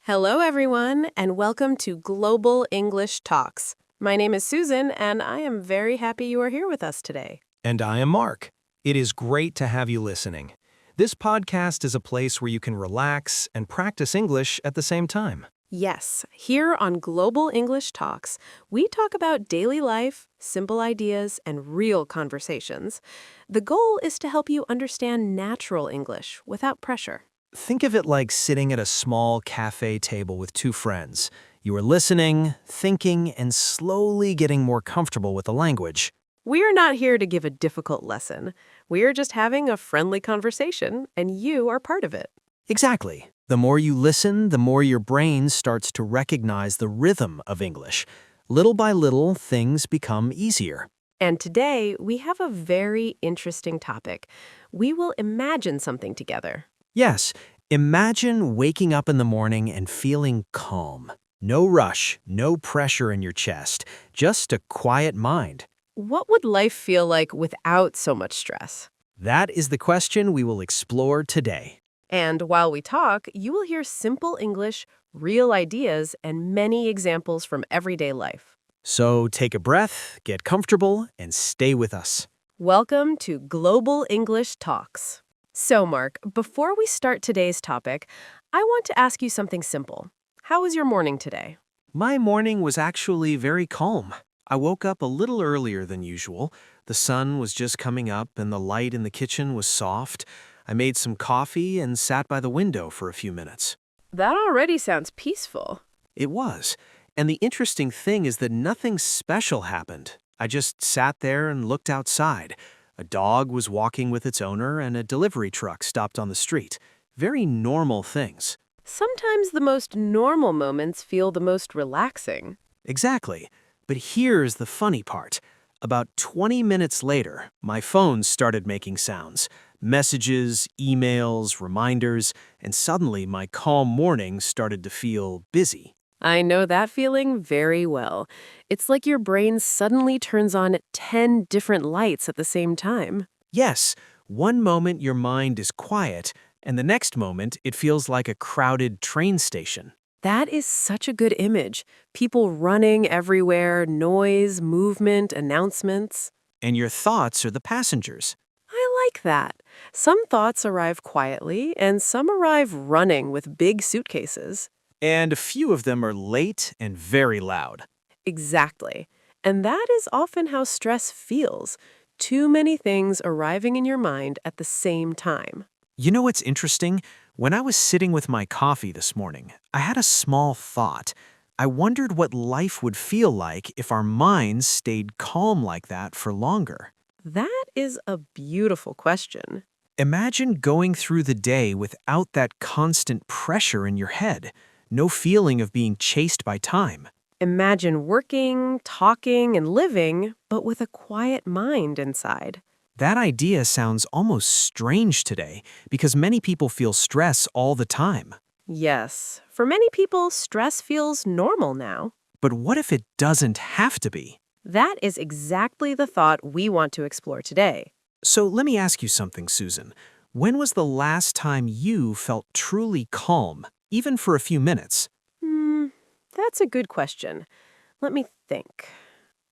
Hello, everyone, and welcome to Global English Talks. My name is Susan, and I am very happy you are here with us today. And I am Mark. It is great to have you listening. This podcast is a place where you can relax and practice English at the same time. Yes, here on Global English Talks, we talk about daily life, simple ideas, and real conversations. The goal is to help you understand natural English without pressure. Think of it like sitting at a small cafe table with two friends. You are listening, thinking, and slowly getting more comfortable with the language. We are not here to give a difficult lesson. We are just having a friendly conversation, and you are part of it. Exactly. The more you listen, the more your brain starts to recognize the rhythm of English. Little by little, things become easier. And today, we have a very interesting topic. We will imagine something together. Yes, imagine waking up in the morning and feeling calm. No rush, no pressure in your chest, just a quiet mind. What would life feel like without so much stress? That is the question we will explore today. And while we talk, you will hear simple English, real ideas, and many examples from everyday life. So take a breath, get comfortable, and stay with us. Welcome to Global English Talks. So, Mark, before we start today's topic, I want to ask you something simple. How was your morning today? My morning was actually very calm. I woke up a little earlier than usual. The sun was just coming up and the light in the kitchen was soft. I made some coffee and sat by the window for a few minutes. That already sounds peaceful. It was. And the interesting thing is that nothing special happened. I just sat there and looked outside. A dog was walking with its owner and a delivery truck stopped on the street. Very normal things. Sometimes the most normal moments feel the most relaxing. Exactly. But here's the funny part. About 20 minutes later, my phone started making sounds. Messages, emails, reminders, and suddenly my calm morning started to feel busy. I know that feeling very well. It's like your brain suddenly turns on 10 different lights at the same time. Yes, one moment your mind is quiet, and the next moment it feels like a crowded train station. That is such a good image. People running everywhere, noise, movement, announcements. And your thoughts are the passengers. I like that. Some thoughts arrive quietly, and some arrive running with big suitcases. And a few of them are late and very loud. Exactly. And that is often how stress feels. Too many things arriving in your mind at the same time. You know what's interesting? When I was sitting with my coffee this morning, I had a small thought. I wondered what life would feel like if our minds stayed calm like that for longer. That is a beautiful question. Imagine going through the day without that constant pressure in your head. No feeling of being chased by time. Imagine working, talking, and living, but with a quiet mind inside. That idea sounds almost strange today because many people feel stress all the time. Yes, for many people, stress feels normal now. But what if it doesn't have to be? That is exactly the thought we want to explore today. So let me ask you something, Susan. When was the last time you felt truly calm, even for a few minutes? That's a good question. Let me think.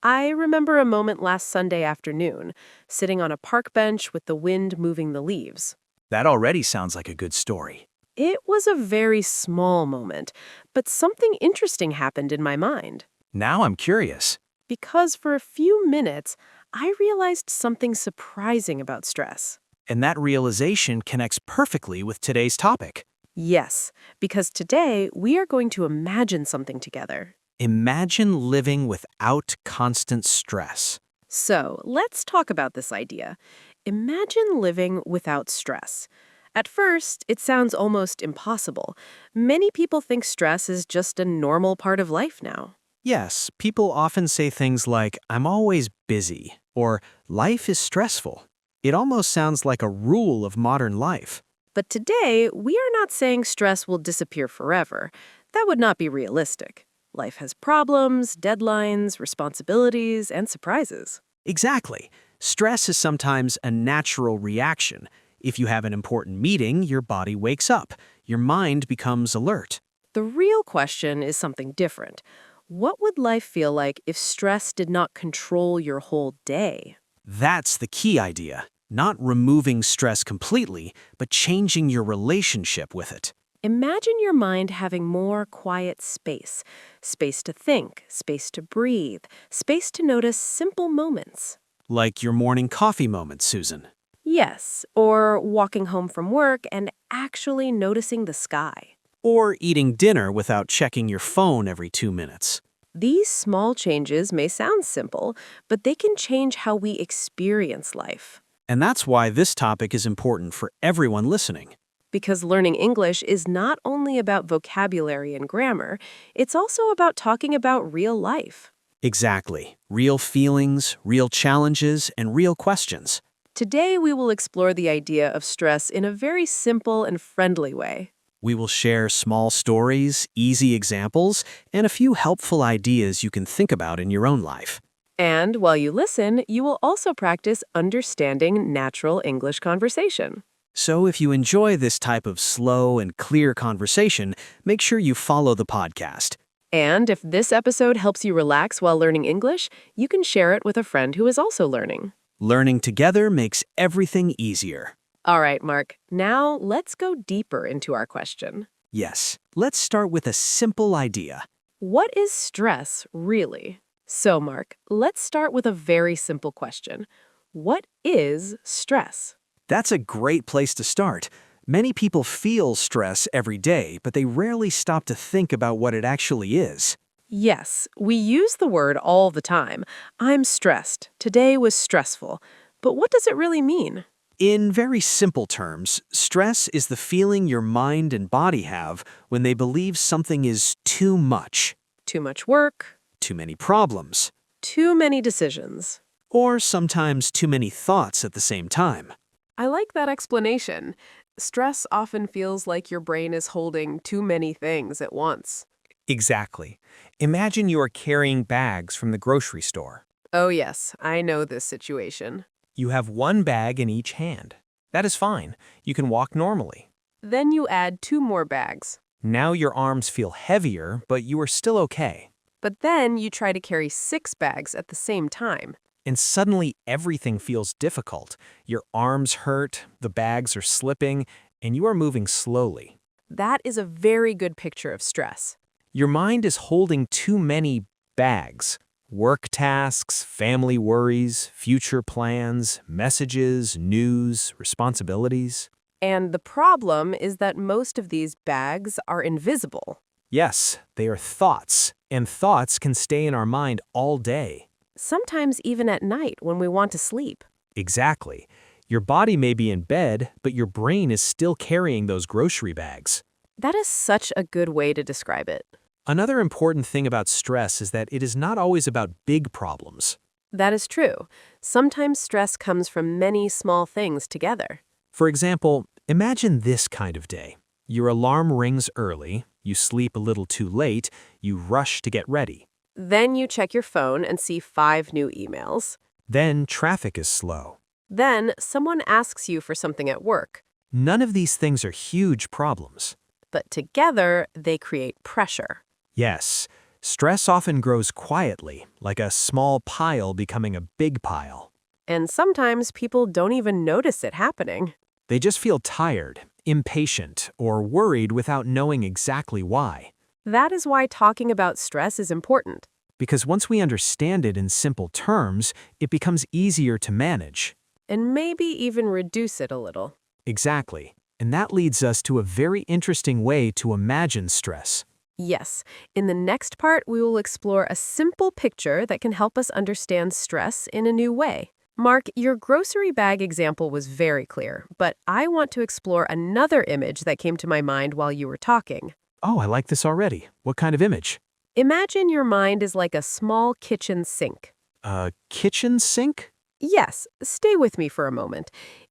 I remember a moment last Sunday afternoon, sitting on a park bench with the wind moving the leaves. That already sounds like a good story. It was a very small moment, but something interesting happened in my mind. Now I'm curious. Because for a few minutes, I realized something surprising about stress. And that realization connects perfectly with today's topic. Yes, because today we are going to imagine something together. Imagine living without constant stress. So let's talk about this idea. Imagine living without stress. At first, it sounds almost impossible. Many people think stress is just a normal part of life now. Yes, people often say things like, I'm always busy, or life is stressful. It almost sounds like a rule of modern life. But today, we are not saying stress will disappear forever. That would not be realistic. Life has problems, deadlines, responsibilities, and surprises. Exactly. Stress is sometimes a natural reaction. If you have an important meeting, your body wakes up. Your mind becomes alert. The real question is something different. What would life feel like if stress did not control your whole day? That's the key idea. Not removing stress completely, but changing your relationship with it. Imagine your mind having more quiet space. Space to think, space to breathe, space to notice simple moments. Like your morning coffee moment, Susan. Yes, or walking home from work and actually noticing the sky. Or eating dinner without checking your phone every 2 minutes. These small changes may sound simple, but they can change how we experience life. And that's why this topic is important for everyone listening. Because learning English is not only about vocabulary and grammar, it's also about talking about real life. Exactly. Real feelings, real challenges, and real questions. Today, we will explore the idea of stress in a very simple and friendly way. We will share small stories, easy examples, and a few helpful ideas you can think about in your own life. And while you listen, you will also practice understanding natural English conversation. So if you enjoy this type of slow and clear conversation, make sure you follow the podcast. And if this episode helps you relax while learning English, you can share it with a friend who is also learning. Learning together makes everything easier. All right, Mark, now let's go deeper into our question. Yes, let's start with a simple idea. What is stress, really? So, Mark, let's start with a very simple question. What is stress? That's a great place to start. Many people feel stress every day, but they rarely stop to think about what it actually is. Yes, we use the word all the time. I'm stressed. Today was stressful. But what does it really mean? In very simple terms, stress is the feeling your mind and body have when they believe something is too much, Too much work, too many problems, too many decisions. or sometimes too many thoughts at the same time. I like that explanation. Stress often feels like your brain is holding too many things at once. Exactly. Imagine you are carrying bags from the grocery store. Oh yes, I know this situation. You have one bag in each hand. That is fine. You can walk normally. Then you add 2 more bags. Now your arms feel heavier, but you are still okay. But then you try to carry 6 bags at the same time. And suddenly everything feels difficult. Your arms hurt, the bags are slipping, and you are moving slowly. That is a very good picture of stress. Your mind is holding too many bags. Work tasks, family worries, future plans, messages, news, responsibilities. And the problem is that most of these bags are invisible. Yes, they are thoughts, and thoughts can stay in our mind all day. Sometimes even at night when we want to sleep. Exactly. Your body may be in bed, but your brain is still carrying those grocery bags. That is such a good way to describe it. Another important thing about stress is that it is not always about big problems. That is true. Sometimes stress comes from many small things together. For example, imagine this kind of day. Your alarm rings early, you sleep a little too late, you rush to get ready. Then you check your phone and see 5 new emails. Then traffic is slow. Then someone asks you for something at work. None of these things are huge problems. But together, they create pressure. Yes, stress often grows quietly, like a small pile becoming a big pile. And sometimes people don't even notice it happening. They just feel tired, impatient, or worried without knowing exactly why. That is why talking about stress is important. Because once we understand it in simple terms, it becomes easier to manage. And maybe even reduce it a little. Exactly. And that leads us to a very interesting way to imagine stress. Yes, in the next part, we will explore a simple picture that can help us understand stress in a new way. Mark, your grocery bag example was very clear, but I want to explore another image that came to my mind while you were talking. Oh, I like this already. What kind of image? Imagine your mind is like a small kitchen sink. A kitchen sink? Yes, stay with me for a moment.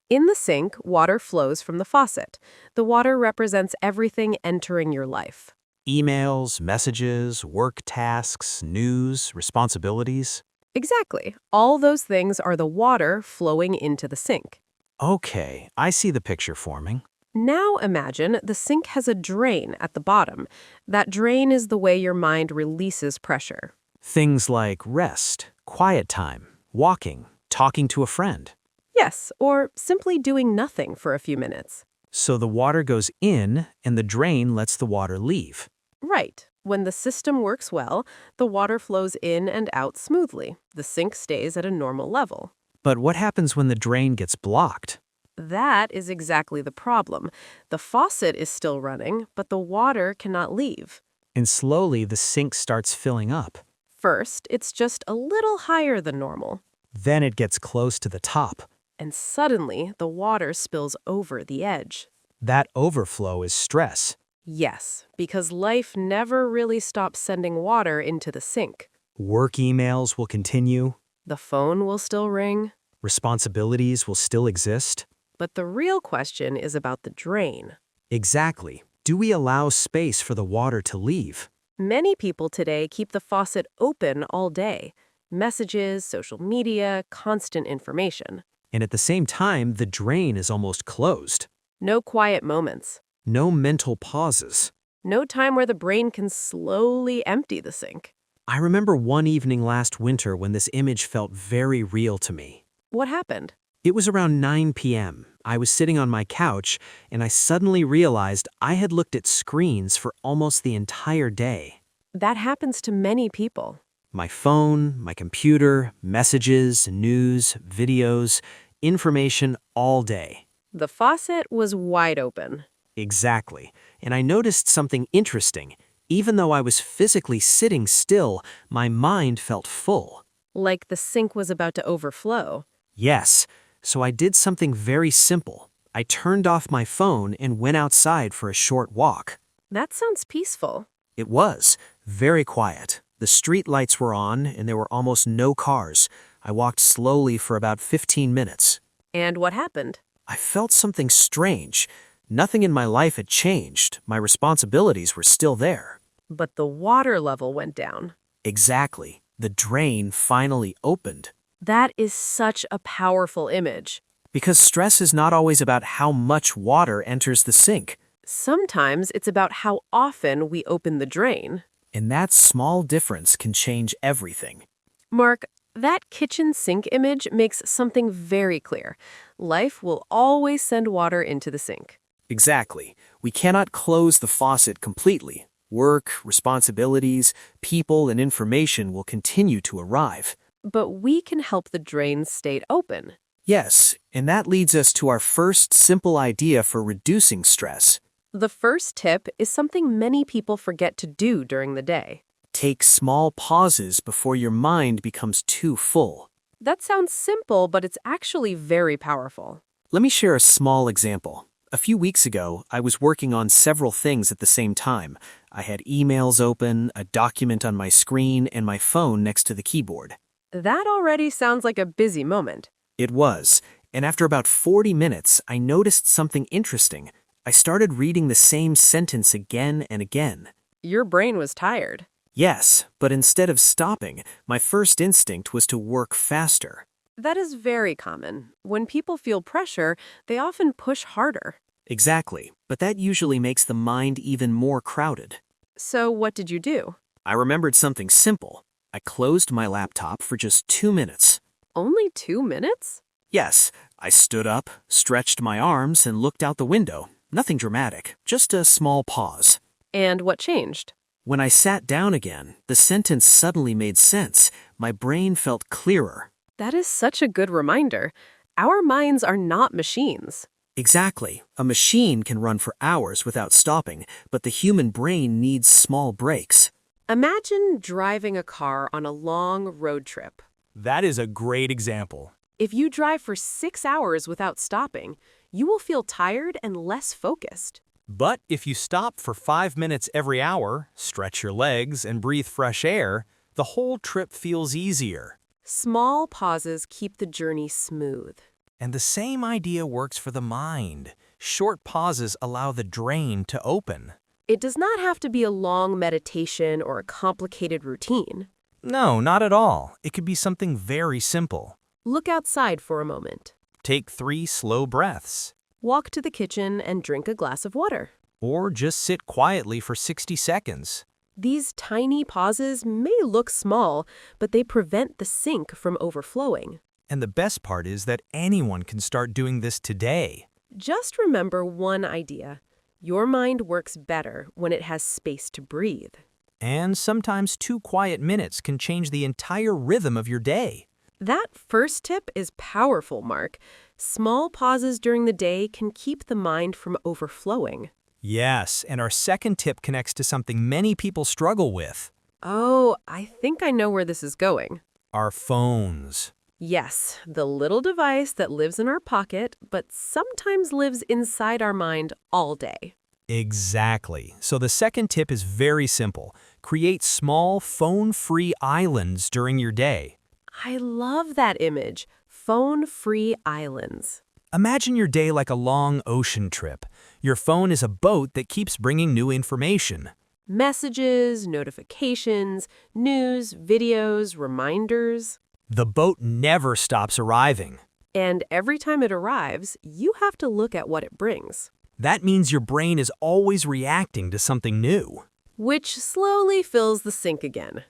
In the sink, water flows from the faucet. The water represents everything entering your life. Emails, messages, work tasks, news, responsibilities. Exactly. All those things are the water flowing into the sink. Okay, I see the picture forming. Now imagine the sink has a drain at the bottom. That drain is the way your mind releases pressure. Things like rest, quiet time, walking, talking to a friend. Yes, or simply doing nothing for a few minutes. So the water goes in and the drain lets the water leave. Right. When the system works well, the water flows in and out smoothly. The sink stays at a normal level. But what happens when the drain gets blocked? That is exactly the problem. The faucet is still running, but the water cannot leave. And slowly the sink starts filling up. First, it's just a little higher than normal. Then it gets close to the top. And suddenly, the water spills over the edge. That overflow is stress. Yes, because life never really stops sending water into the sink. Work emails will continue. The phone will still ring. Responsibilities will still exist. But the real question is about the drain. Exactly. Do we allow space for the water to leave? Many people today keep the faucet open all day. Messages, social media, constant information. And at the same time, the drain is almost closed. No quiet moments. No mental pauses. No time where the brain can slowly empty the sink. I remember one evening last winter when this image felt very real to me. What happened? It was around 9 p.m. I was sitting on my couch, and I suddenly realized I had looked at screens for almost the entire day. That happens to many people. My phone, my computer, messages, news, videos, information all day. The faucet was wide open. Exactly. And I noticed something interesting. Even though I was physically sitting still, my mind felt full. Like the sink was about to overflow. Yes. So I did something very simple. I turned off my phone and went outside for a short walk. That sounds peaceful. It was very quiet. The street lights were on and there were almost no cars. I walked slowly for about 15 minutes. And what happened? I felt something strange. Nothing in my life had changed. My responsibilities were still there. But the water level went down. Exactly. The drain finally opened. That is such a powerful image. Because stress is not always about how much water enters the sink. Sometimes it's about how often we open the drain. And that small difference can change everything. Mark, that kitchen sink image makes something very clear. Life will always send water into the sink. Exactly. We cannot close the faucet completely. Work, responsibilities, people, and information will continue to arrive. But we can help the drain stay open. Yes, and that leads us to our first simple idea for reducing stress. The first tip is something many people forget to do during the day. Take small pauses before your mind becomes too full. That sounds simple, but it's actually very powerful. Let me share a small example. A few weeks ago, I was working on several things at the same time. I had emails open, a document on my screen, and my phone next to the keyboard. That already sounds like a busy moment. It was, and after about 40 minutes, I noticed something interesting. I started reading the same sentence again and again. Your brain was tired. Yes, but instead of stopping, my first instinct was to work faster. That is very common. When people feel pressure, they often push harder. Exactly, but that usually makes the mind even more crowded. So what did you do? I remembered something simple. I closed my laptop for just 2 minutes. Only 2 minutes? Yes, I stood up, stretched my arms, and looked out the window. Nothing dramatic, just a small pause. And what changed? When I sat down again, the sentence suddenly made sense. My brain felt clearer. That is such a good reminder. Our minds are not machines. Exactly. A machine can run for hours without stopping, but the human brain needs small breaks. Imagine driving a car on a long road trip. That is a great example. If you drive for 6 hours without stopping, you will feel tired and less focused. But if you stop for 5 minutes every hour, stretch your legs, and breathe fresh air, the whole trip feels easier. Small pauses keep the journey smooth. And the same idea works for the mind. Short pauses allow the drain to open. It does not have to be a long meditation or a complicated routine. No, not at all. It could be something very simple. Look outside for a moment. Take 3 slow breaths. Walk to the kitchen and drink a glass of water. Or just sit quietly for 60 seconds. These tiny pauses may look small, but they prevent the sink from overflowing. And the best part is that anyone can start doing this today. Just remember one idea. Your mind works better when it has space to breathe. And sometimes 2 quiet minutes can change the entire rhythm of your day. That first tip is powerful, Mark. Small pauses during the day can keep the mind from overflowing. Yes, and our second tip connects to something many people struggle with. Oh, I think I know where this is going. Our phones. Yes, the little device that lives in our pocket, but sometimes lives inside our mind all day. Exactly. So the second tip is very simple. Create small, phone-free islands during your day. I love that image. Phone-free islands. Imagine your day like a long ocean trip. Your phone is a boat that keeps bringing new information. Messages, notifications, news, videos, reminders. The boat never stops arriving. And every time it arrives, you have to look at what it brings, That means your brain is always reacting to something new. which slowly fills the sink again.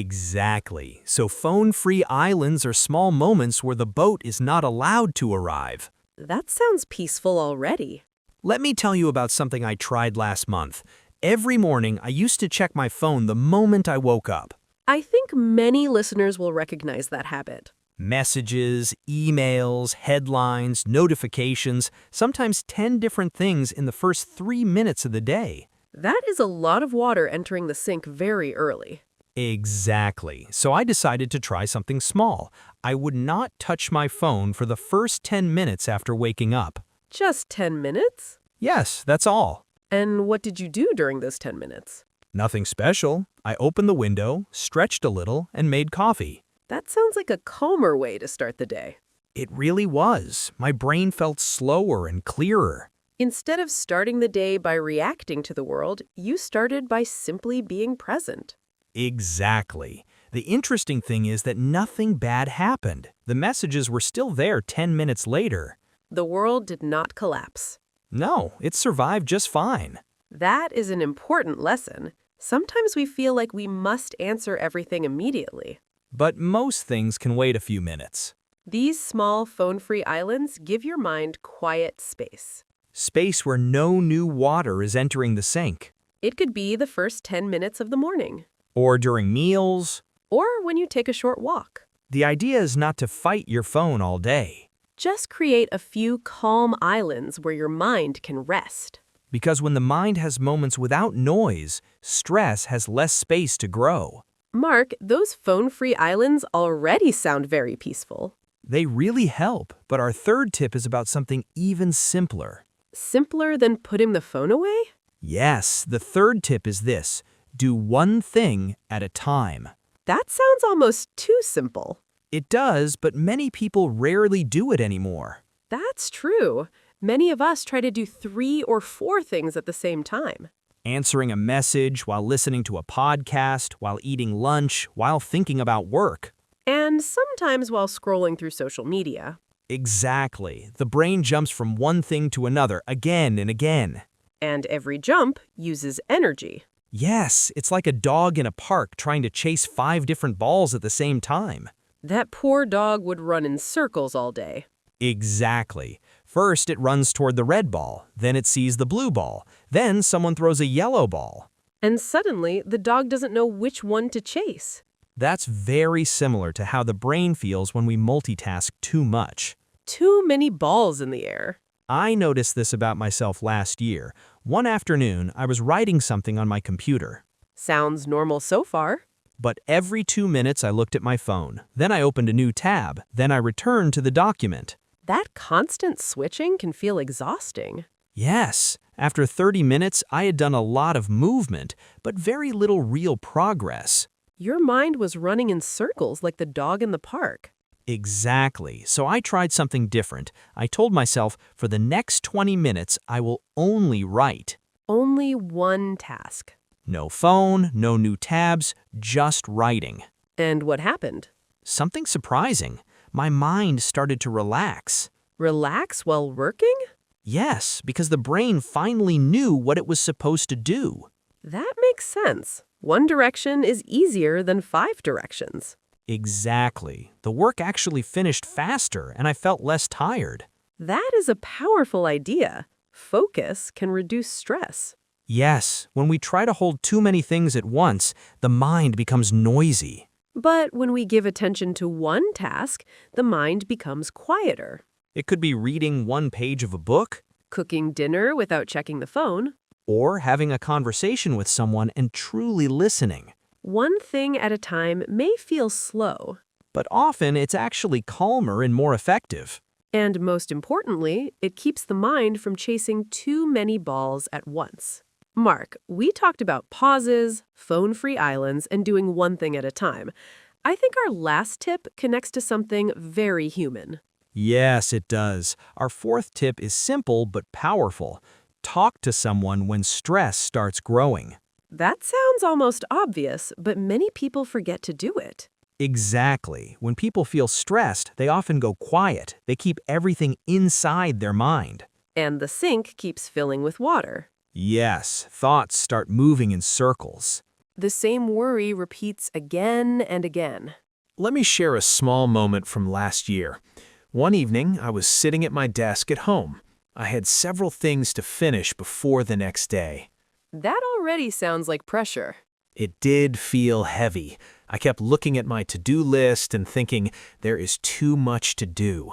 Exactly. So phone-free islands are small moments where the boat is not allowed to arrive. That sounds peaceful already. Let me tell you about something I tried last month. Every morning, I used to check my phone the moment I woke up. I think many listeners will recognize that habit. Messages, emails, headlines, notifications, sometimes 10 different things in the first 3 minutes of the day. That is a lot of water entering the sink very early. Exactly. So I decided to try something small. I would not touch my phone for the first 10 minutes after waking up. Just 10 minutes? Yes, that's all. And what did you do during those 10 minutes? Nothing special. I opened the window, stretched a little, and made coffee. That sounds like a calmer way to start the day. It really was. My brain felt slower and clearer. Instead of starting the day by reacting to the world, you started by simply being present. Exactly. The interesting thing is that nothing bad happened. The messages were still there 10 minutes later. The world did not collapse. No, it survived just fine. That is an important lesson. Sometimes we feel like we must answer everything immediately. But most things can wait a few minutes. These small phone-free islands give your mind quiet space. Space where no new water is entering the sink. It could be the first 10 minutes of the morning, Or during meals. or when you take a short walk. The idea is not to fight your phone all day. Just create a few calm islands where your mind can rest. Because when the mind has moments without noise, stress has less space to grow. Mark, those phone-free islands already sound very peaceful. They really help, but our third tip is about something even simpler. Simpler than putting the phone away? Yes, the third tip is this: do one thing at a time. That sounds almost too simple. It does, but many people rarely do it anymore. That's true. Many of us try to do 3 or 4 things at the same time. Answering a message while listening to a podcast, while eating lunch, while thinking about work. And sometimes while scrolling through social media. Exactly. The brain jumps from one thing to another again and again. And every jump uses energy. Yes, it's like a dog in a park trying to chase 5 different balls at the same time. That poor dog would run in circles all day. Exactly. First, it runs toward the red ball, then it sees the blue ball, then someone throws a yellow ball. And suddenly, the dog doesn't know which one to chase. That's very similar to how the brain feels when we multitask too much. Too many balls in the air. I noticed this about myself last year. One afternoon, I was writing something on my computer. Sounds normal so far. But every 2 minutes I looked at my phone. Then I opened a new tab. Then I returned to the document. That constant switching can feel exhausting. Yes, after 30 minutes, I had done a lot of movement, but very little real progress. Your mind was running in circles like the dog in the park. Exactly. So I tried something different. I told myself, for the next 20 minutes, I will only write. Only one task. No phone, no new tabs, just writing. And what happened? Something surprising. My mind started to relax. Relax while working? Yes, because the brain finally knew what it was supposed to do. That makes sense. One direction is easier than 5 directions. Exactly. The work actually finished faster, and I felt less tired. That is a powerful idea. Focus can reduce stress. Yes, when we try to hold too many things at once, the mind becomes noisy. But when we give attention to one task, the mind becomes quieter. It could be reading one page of a book, Cooking dinner without checking the phone. or having a conversation with someone and truly listening. One thing at a time may feel slow. But often it's actually calmer and more effective. And most importantly, it keeps the mind from chasing too many balls at once. Mark, we talked about pauses, phone-free islands, and doing one thing at a time. I think our last tip connects to something very human. Yes, it does. Our fourth tip is simple but powerful. Talk to someone when stress starts growing. That sounds almost obvious, but many people forget to do it. Exactly. When people feel stressed, they often go quiet. They keep everything inside their mind. And the sink keeps filling with water. Yes, thoughts start moving in circles. The same worry repeats again and again. Let me share a small moment from last year. One evening, I was sitting at my desk at home. I had several things to finish before the next day. That already sounds like pressure. It did feel heavy. I kept looking at my to-do list and thinking, there is too much to do.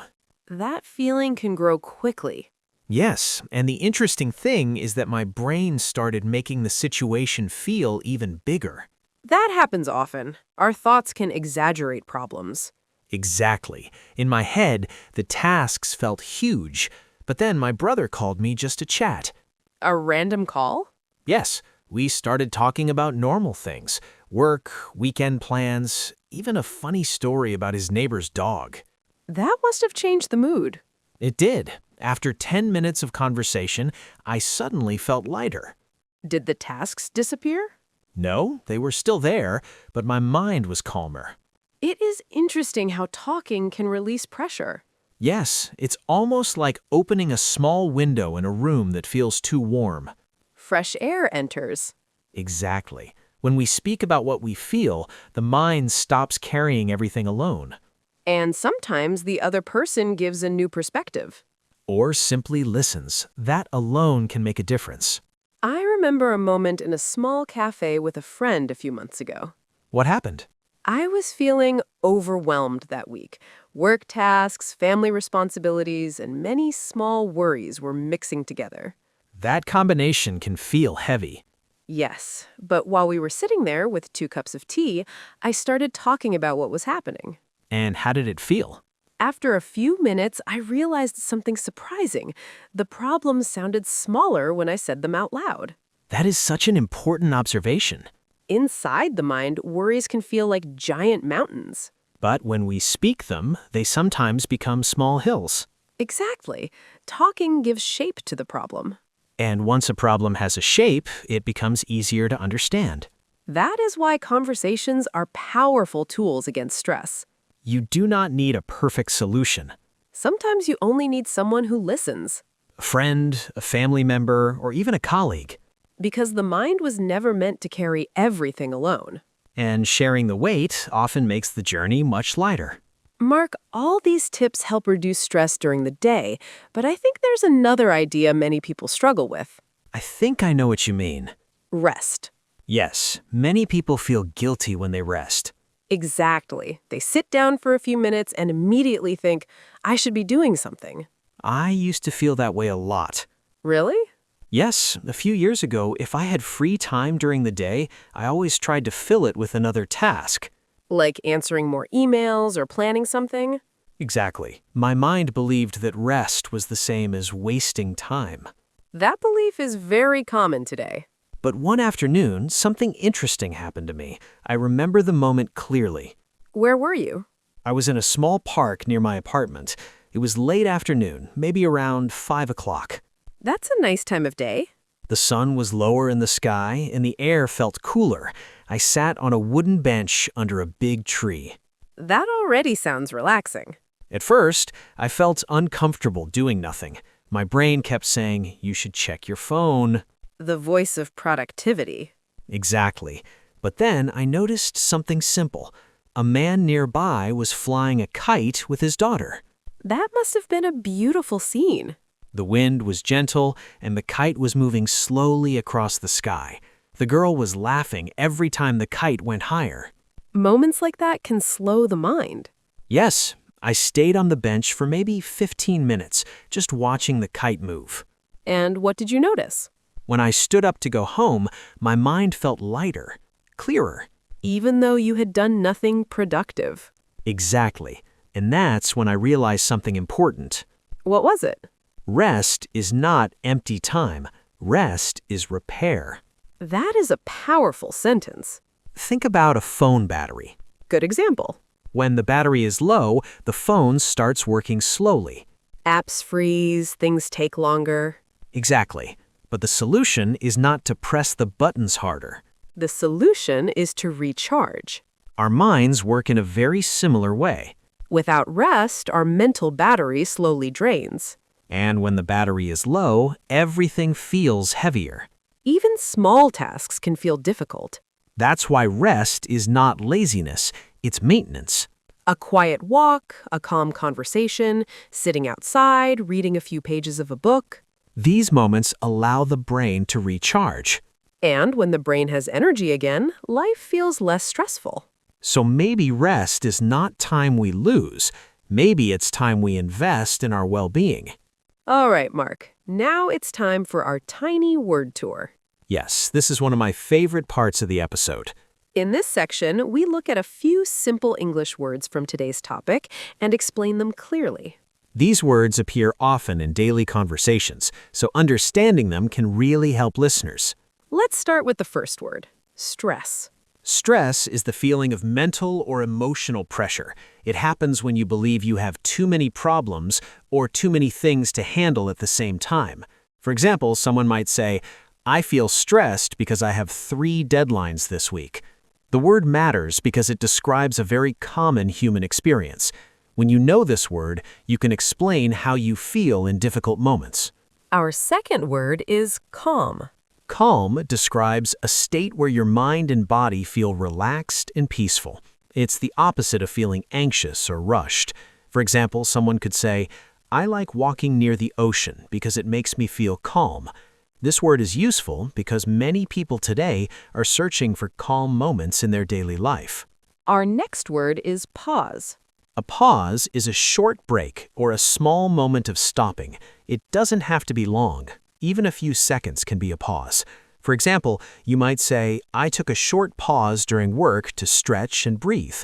That feeling can grow quickly. Yes, and the interesting thing is that my brain started making the situation feel even bigger. That happens often. Our thoughts can exaggerate problems. Exactly. In my head, the tasks felt huge, but then my brother called me just to chat. A random call? Yes, we started talking about normal things, work, weekend plans, even a funny story about his neighbor's dog. That must have changed the mood. It did. After 10 minutes of conversation, I suddenly felt lighter. Did the tasks disappear? No, they were still there, but my mind was calmer. It is interesting how talking can release pressure. Yes, it's almost like opening a small window in a room that feels too warm. Fresh air enters. Exactly. When we speak about what we feel, the mind stops carrying everything alone. And sometimes the other person gives a new perspective. Or simply listens. That alone can make a difference. I remember a moment in a small cafe with a friend a few months ago. What happened? I was feeling overwhelmed that week. Work tasks, family responsibilities, and many small worries were mixing together. That combination can feel heavy. Yes, but while we were sitting there with 2 cups of tea, I started talking about what was happening. And how did it feel? After a few minutes, I realized something surprising. The problems sounded smaller when I said them out loud. That is such an important observation. Inside the mind, worries can feel like giant mountains. But when we speak them, they sometimes become small hills. Exactly. Talking gives shape to the problem. And once a problem has a shape, it becomes easier to understand. That is why conversations are powerful tools against stress. You do not need a perfect solution. Sometimes you only need someone who listens. A friend, a family member, or even a colleague. Because the mind was never meant to carry everything alone. And sharing the weight often makes the journey much lighter. Mark, all these tips help reduce stress during the day, but I think there's another idea many people struggle with. I think I know what you mean. Rest. Yes, many people feel guilty when they rest. Exactly. They sit down for a few minutes and immediately think, I should be doing something. I used to feel that way a lot. Really? Yes, a few years ago, if I had free time during the day, I always tried to fill it with another task. Like answering more emails or planning something? Exactly. My mind believed that rest was the same as wasting time. That belief is very common today. But one afternoon, something interesting happened to me. I remember the moment clearly. Where were you? I was in a small park near my apartment. It was late afternoon, maybe around 5 o'clock. That's a nice time of day. The sun was lower in the sky, and the air felt cooler. I sat on a wooden bench under a big tree. That already sounds relaxing. At first, I felt uncomfortable doing nothing. My brain kept saying, you should check your phone. The voice of productivity. Exactly. But then I noticed something simple. A man nearby was flying a kite with his daughter. That must have been a beautiful scene. The wind was gentle, and the kite was moving slowly across the sky. The girl was laughing every time the kite went higher. Moments like that can slow the mind. Yes, I stayed on the bench for maybe 15 minutes, just watching the kite move. And what did you notice? When I stood up to go home, my mind felt lighter, clearer. Even though you had done nothing productive. Exactly. And that's when I realized something important. What was it? Rest is not empty time. Rest is repair. That is a powerful sentence. Think about a phone battery. Good example. When the battery is low, the phone starts working slowly. Apps freeze, things take longer. Exactly. But the solution is not to press the buttons harder. The solution is to recharge. Our minds work in a very similar way. Without rest, our mental battery slowly drains. And when the battery is low, everything feels heavier. Even small tasks can feel difficult. That's why rest is not laziness, it's maintenance. A quiet walk, a calm conversation, sitting outside, reading a few pages of a book. These moments allow the brain to recharge. And when the brain has energy again, life feels less stressful. So maybe rest is not time we lose. Maybe it's time we invest in our well-being. All right, Mark. Now it's time for our tiny word tour. Yes, this is one of my favorite parts of the episode. In this section, we look at a few simple English words from today's topic and explain them clearly. These words appear often in daily conversations, so understanding them can really help listeners. Let's start with the first word, stress. Stress is the feeling of mental or emotional pressure. It happens when you believe you have too many problems or too many things to handle at the same time. For example, someone might say, I feel stressed because I have 3 deadlines this week. The word matters because it describes a very common human experience. When you know this word, you can explain how you feel in difficult moments. Our second word is calm. Calm describes a state where your mind and body feel relaxed and peaceful. It's the opposite of feeling anxious or rushed. For example, someone could say, I like walking near the ocean because it makes me feel calm. This word is useful because many people today are searching for calm moments in their daily life. Our next word is pause. A pause is a short break or a small moment of stopping. It doesn't have to be long. Even a few seconds can be a pause. For example, you might say, I took a short pause during work to stretch and breathe.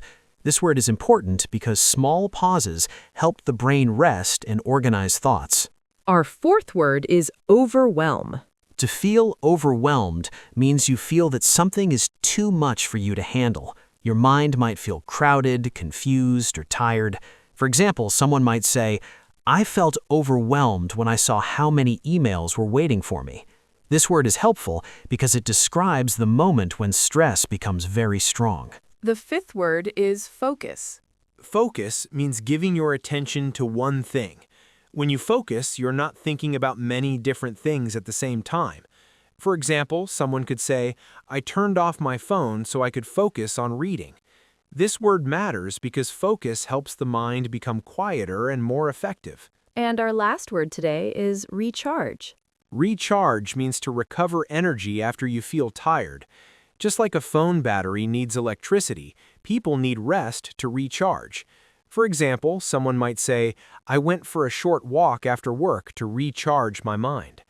This word is important because small pauses help the brain rest and organize thoughts. Our fourth word is overwhelm. To feel overwhelmed means you feel that something is too much for you to handle. Your mind might feel crowded, confused, or tired. For example, someone might say, I felt overwhelmed when I saw how many emails were waiting for me. This word is helpful because it describes the moment when stress becomes very strong. The fifth word is focus. Focus means giving your attention to one thing. When you focus, you're not thinking about many different things at the same time. For example, someone could say, I turned off my phone so I could focus on reading. This word matters because focus helps the mind become quieter and more effective. And our last word today is recharge. Recharge means to recover energy after you feel tired. Just like a phone battery needs electricity, people need rest to recharge. For example, someone might say, I went for a short walk after work to recharge my mind.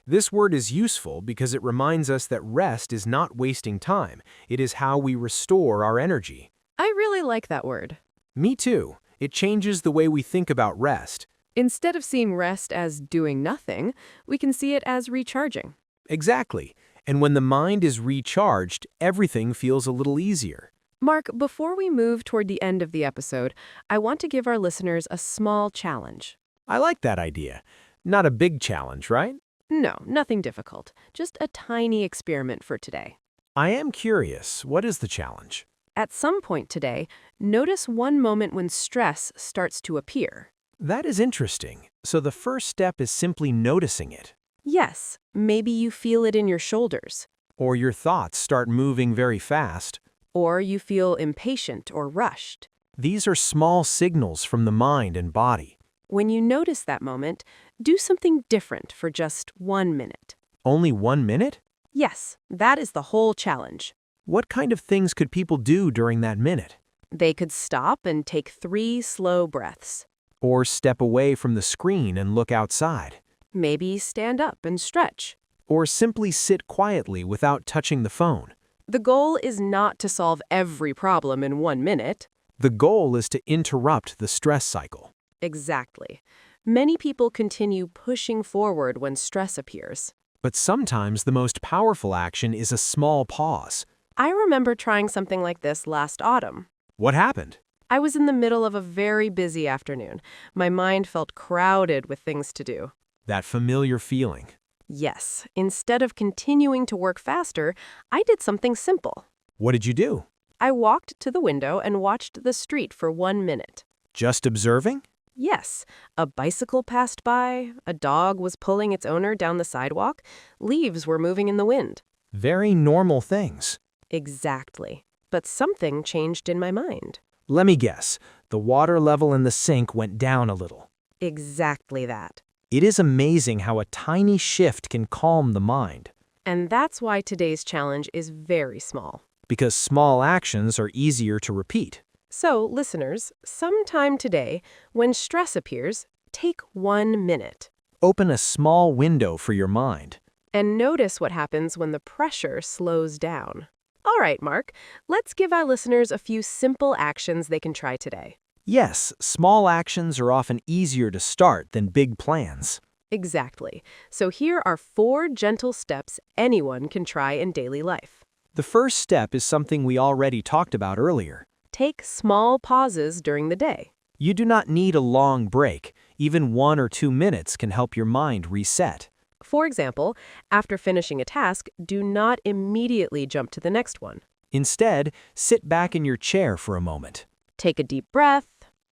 This word is useful because it reminds us that rest is not wasting time. It is how we restore our energy. I really like that word. Me too. It changes the way we think about rest. Instead of seeing rest as doing nothing, we can see it as recharging. Exactly. And when the mind is recharged, everything feels a little easier. Mark, before we move toward the end of the episode, I want to give our listeners a small challenge. I like that idea. Not a big challenge, right? No, nothing difficult. Just a tiny experiment for today. I am curious. What is the challenge? At some point today, notice one moment when stress starts to appear. That is interesting. So the first step is simply noticing it. Yes, maybe you feel it in your shoulders, Or your thoughts start moving very fast. or you feel impatient or rushed. These are small signals from the mind and body. When you notice that moment, do something different for just 1 minute. Only 1 minute? Yes, that is the whole challenge. What kind of things could people do during that minute? They could stop and take 3 slow breaths. Or step away from the screen and look outside. Maybe stand up and stretch. Or simply sit quietly without touching the phone. The goal is not to solve every problem in 1 minute. The goal is to interrupt the stress cycle. Exactly. Many people continue pushing forward when stress appears. But sometimes the most powerful action is a small pause. I remember trying something like this last autumn. What happened? I was in the middle of a very busy afternoon. My mind felt crowded with things to do. That familiar feeling. Yes, instead of continuing to work faster, I did something simple. What did you do? I walked to the window and watched the street for 1 minute. Just observing? Yes, a bicycle passed by, a dog was pulling its owner down the sidewalk, leaves were moving in the wind. Very normal things. Exactly. But something changed in my mind. Let me guess. The water level in the sink went down a little. Exactly that. It is amazing how a tiny shift can calm the mind. And that's why today's challenge is very small. Because small actions are easier to repeat. So, listeners, sometime today, when stress appears, take 1 minute. Open a small window for your mind. And notice what happens when the pressure slows down. All right, Mark, let's give our listeners a few simple actions they can try today. Yes, small actions are often easier to start than big plans. Exactly. So here are 4 gentle steps anyone can try in daily life. The first step is something we already talked about earlier. Take small pauses during the day. You do not need a long break. Even 1 or 2 minutes can help your mind reset. For example, after finishing a task, do not immediately jump to the next one. Instead, sit back in your chair for a moment. Take a deep breath,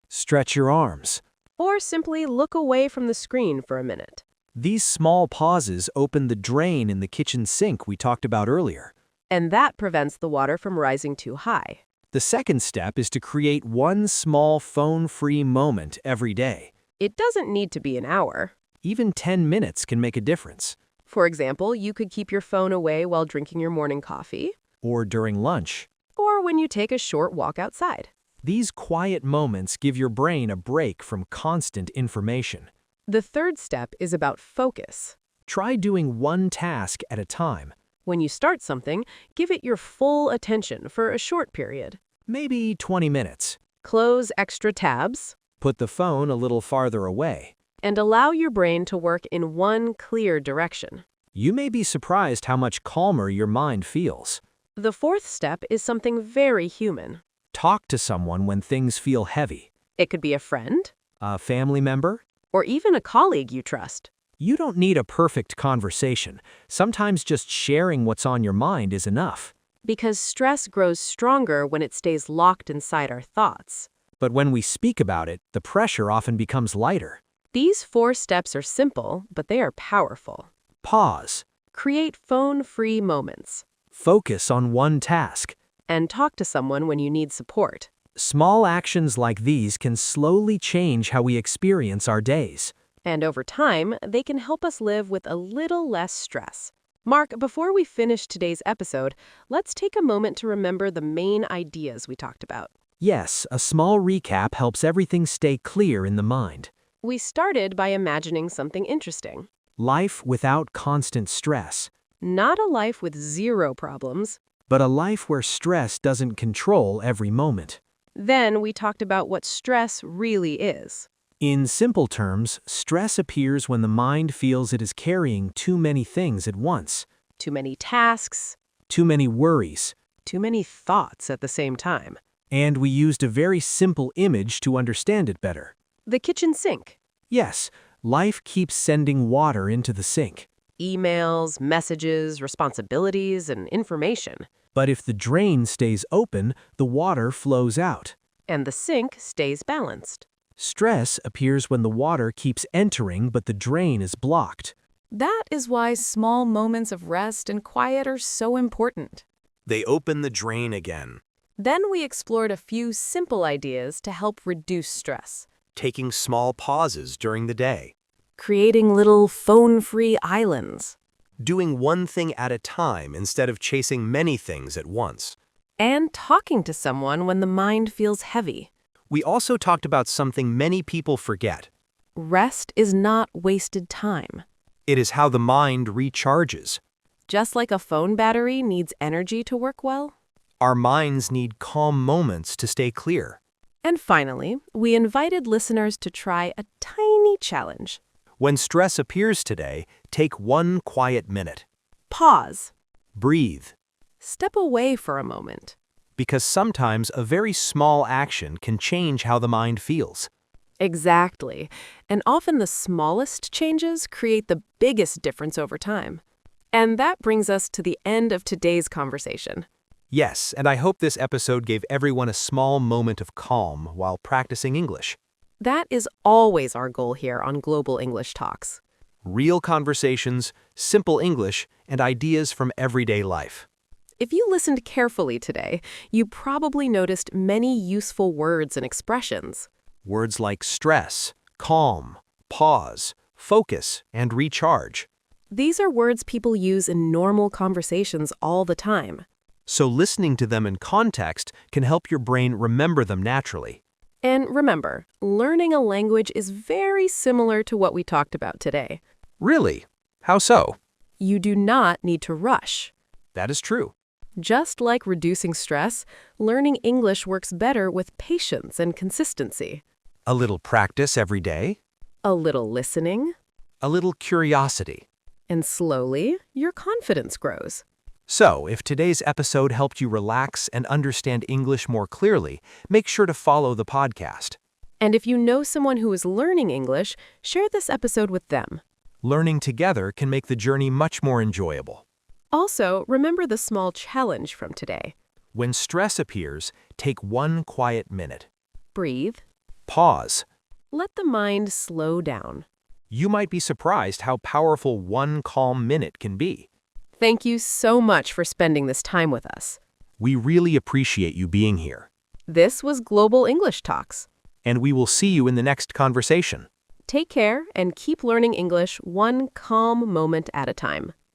Stretch your arms. or simply look away from the screen for a minute. These small pauses open the drain in the kitchen sink we talked about earlier. And that prevents the water from rising too high. The second step is to create one small phone-free moment every day. It doesn't need to be an hour. Even 10 minutes can make a difference. For example, you could keep your phone away while drinking your morning coffee, Or during lunch. or when you take a short walk outside. These quiet moments give your brain a break from constant information. The third step is about focus. Try doing one task at a time. When you start something, give it your full attention for a short period. Maybe 20 minutes. Close extra tabs, Put the phone a little farther away. and allow your brain to work in one clear direction. You may be surprised how much calmer your mind feels. The fourth step is something very human. Talk to someone when things feel heavy. It could be a friend, A family member? or even a colleague you trust. You don't need a perfect conversation. Sometimes just sharing what's on your mind is enough. Because stress grows stronger when it stays locked inside our thoughts. But when we speak about it, the pressure often becomes lighter. These 4 steps are simple, but they are powerful. Pause. Create phone-free moments. Focus on one task. And talk to someone when you need support. Small actions like these can slowly change how we experience our days. And over time, they can help us live with a little less stress. Mark, before we finish today's episode, let's take a moment to remember the main ideas we talked about. Yes, a small recap helps everything stay clear in the mind. We started by imagining something interesting. Life without constant stress. Not a life with 0 problems. But a life where stress doesn't control every moment. Then we talked about what stress really is. In simple terms, stress appears when the mind feels it is carrying too many things at once. Too many tasks, Too many worries. too many thoughts at the same time. And we used a very simple image to understand it better. The kitchen sink. Yes, life keeps sending water into the sink. Emails, messages, responsibilities, and information. But if the drain stays open, the water flows out. And the sink stays balanced. Stress appears when the water keeps entering but the drain is blocked. That is why small moments of rest and quiet are so important. They open the drain again. Then we explored a few simple ideas to help reduce stress. Taking small pauses during the day. Creating little phone-free islands. Doing one thing at a time instead of chasing many things at once. And talking to someone when the mind feels heavy. We also talked about something many people forget. Rest is not wasted time. It is how the mind recharges. Just like a phone battery needs energy to work well. Our minds need calm moments to stay clear. And finally, we invited listeners to try a tiny challenge. When stress appears today, take one quiet minute. Pause. Breathe. Step away for a moment. Because sometimes a very small action can change how the mind feels. Exactly. And often the smallest changes create the biggest difference over time. And that brings us to the end of today's conversation. Yes, and I hope this episode gave everyone a small moment of calm while practicing English. That is always our goal here on Global English Talks. Real conversations, simple English, and ideas from everyday life. If you listened carefully today, you probably noticed many useful words and expressions. Words like stress, calm, pause, focus, and recharge. These are words people use in normal conversations all the time. So listening to them in context can help your brain remember them naturally. And remember, learning a language is very similar to what we talked about today. Really? How so? You do not need to rush. That is true. Just like reducing stress, learning English works better with patience and consistency. A little practice every day. A little listening. A little curiosity. And slowly, your confidence grows. So, if today's episode helped you relax and understand English more clearly, make sure to follow the podcast. And if you know someone who is learning English, share this episode with them. Learning together can make the journey much more enjoyable. Also, remember the small challenge from today. When stress appears, take one quiet minute. Breathe. Pause. Let the mind slow down. You might be surprised how powerful one calm minute can be. Thank you so much for spending this time with us. We really appreciate you being here. This was Global English Talks. And we will see you in the next conversation. Take care and keep learning English one calm moment at a time.